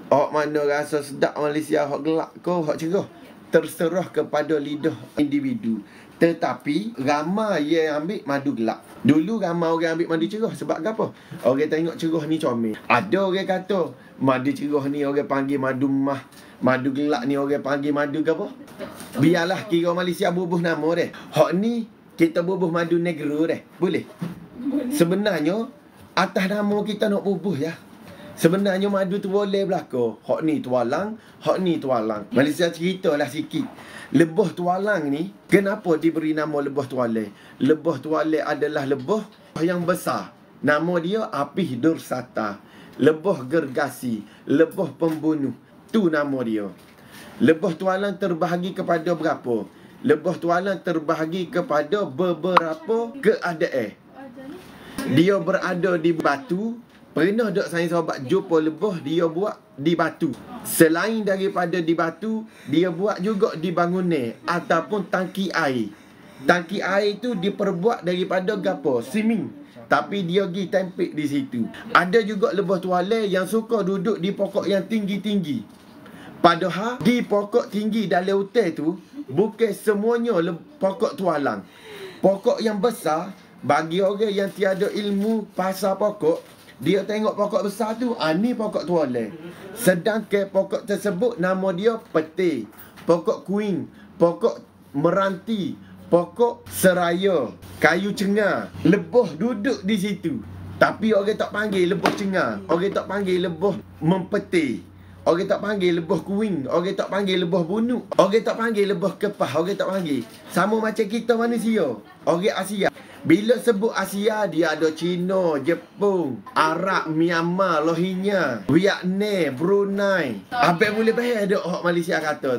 Hak mana rasa sedap Malaysia, hak gelak ke, hak cerah, terserah kepada lidah individu. Tetapi ramai yang ambil madu gelap. Dulu ramai orang ambil madu cerah. Sebab apa? Orang tengok cerah ni comel. Ada orang kata madu cerah ni orang panggil madu mah, madu gelap ni orang panggil madu ke apa? Biarlah kira Malaysia bubuh nama deh. Hak ni kita bubuh madu negro deh. Boleh? Sebenarnya atas nama kita nak bubuh ya. Sebenarnya madu tu boleh berlaku. Hak ni tualang, hak ni tualang. Malaysia ceritalah sikit. Lebah tualang ni, kenapa diberi nama lebah tualang? Lebah tualang adalah lebah yang besar. Nama dia Apis dorsata. Lebah gergasi, lebah pembunuh. Tu nama dia. Lebah tualang terbahagi kepada berapa? Lebah tualang terbahagi kepada beberapa keadaan. Dia berada di batu. Pernah tak saya sahabat jumpa lebah dia buat di batu. Selain daripada di batu, dia buat juga di bangunan ataupun tangki air. Tangki air tu diperbuat daripada gapo? Siming. Tapi dia pergi tempik di situ. Ada juga lebah tualang yang suka duduk di pokok yang tinggi-tinggi. Padahal di pokok tinggi dalam hutan tu bukan semuanya pokok tualang. Pokok yang besar, bagi orang yang tiada ilmu pasal pokok, dia tengok pokok besar tu, ni pokok tualang. Sedangkan pokok tersebut nama dia peti, pokok kuing, pokok meranti, pokok seraya, kayu cengar. Lebah duduk di situ. Tapi orang tak panggil lebah cengar, orang tak panggil lebah mempeti, orang tak panggil lebah kuing, orang tak panggil lebah bunuk, orang tak panggil lebah kepah, orang tak panggil. Sama macam kita manusia, orang Asia. Bila sebut Asia, dia ada China, Jepun, Arab, Myanmar, Rohingya, Vietnam, Brunei. Apa boleh faham ada orang Malaysia kata?